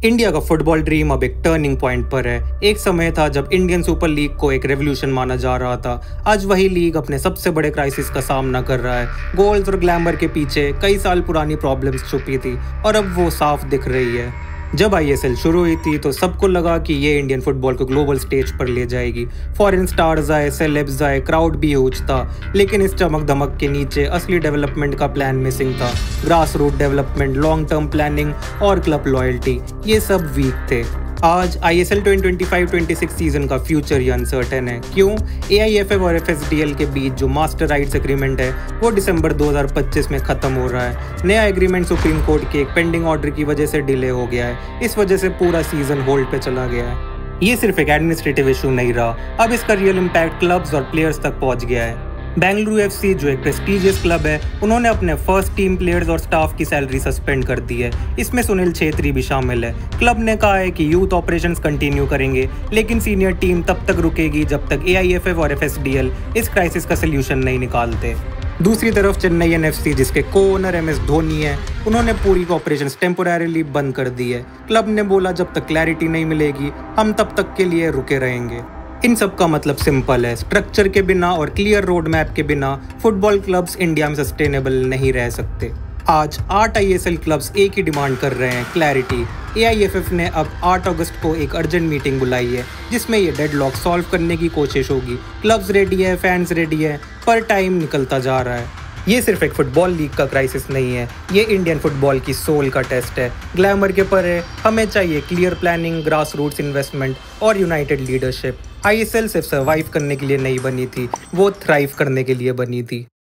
India का football dream अब एक टर्निंग पॉइंट पर है। एक समय था जब इंडियन सुपर लीग को एक रेवोल्यूशन माना जा रहा था। आज वही लीग अपने सबसे बड़े क्राइसिस का सामना कर रहा है। गोल्स और ग्लैमर के पीछे कई साल पुरानी प्रॉब्लम्स छुपी थी और अब वो साफ दिख रही है। जब आईएसएल शुरू हुई थी तो सबको लगा कि ये इंडियन फुटबॉल को ग्लोबल स्टेज पर ले जाएगी। फॉरेन स्टार्स आए, सेलेब्स आए, क्राउड भी ह्यूज था। लेकिन इस चमक धमक के नीचे असली डेवलपमेंट का प्लान मिसिंग था। Grass root development, long term planning और क्लब लॉयल्टी, ये सब वीक थे। आज आईएसएल 2025-26 सीजन का फ्यूचर ही अनसर्टेन है। क्यों? एआईएफएफ और एफएसडीएल के बीच जो मास्टर राइट्स एग्रीमेंट है वो दिसंबर 2025 में खत्म हो रहा है। नया एग्रीमेंट सुप्रीम कोर्ट के एक पेंडिंग ऑर्डर की वजह से डिले हो गया है। इस वजह से पूरा सीजन होल्ड पे चला गया है। ये सिर्फ एक एडमिनिस्ट्रेटिव इशू नहीं रहा, अब इसका रियल इम्पैक्ट क्लब्स और प्लेयर्स तक पहुंच गया है। बेंगलुरु एफसी जो एक प्रेस्टीजियस क्लब है, उन्होंने अपने फर्स्ट टीम प्लेयर्स और स्टाफ की सैलरी सस्पेंड कर दी है। इसमें सुनील छेत्री भी शामिल है। क्लब ने कहा है कि यूथ ऑपरेशंस कंटिन्यू करेंगे, लेकिन सीनियर टीम तब तक रुकेगी जब तक एआईएफएफ और एफएसडीएल इस क्राइसिस का सलूशन नहीं निकालते। दूसरी तरफ चेन्नई एफसी, जिसके को ओनर एमएस धोनी है, उन्होंने पूरी ऑपरेशंस टेम्पोरेरीली बंद कर दी है। क्लब ने बोला जब तक क्लैरिटी नहीं मिलेगी हम तब तक के लिए रुके रहेंगे। इन सब का मतलब सिंपल है, स्ट्रक्चर के बिना और क्लियर रोड मैप के बिना फुटबॉल क्लब्स इंडिया में सस्टेनेबल नहीं रह सकते। आज 8 आईएसएल क्लब्स एक ही डिमांड कर रहे हैं, क्लैरिटी। एआईएफएफ ने अब 8 अगस्त को एक अर्जेंट मीटिंग बुलाई है जिसमें ये डेडलॉक सॉल्व करने की कोशिश होगी। क्लब्स रेडी है, फैंस रेडी है, पर टाइम निकलता जा रहा है। ये सिर्फ एक फुटबॉल लीग का क्राइसिस नहीं है, ये इंडियन फुटबॉल की सोल का टेस्ट है। ग्लैमर के परे हमें चाहिए clear planning, grass roots investment और यूनाइटेड लीडरशिप। आईएसएल सिर्फ सर्वाइव करने के लिए नहीं बनी थी, वो थ्राइव करने के लिए बनी थी।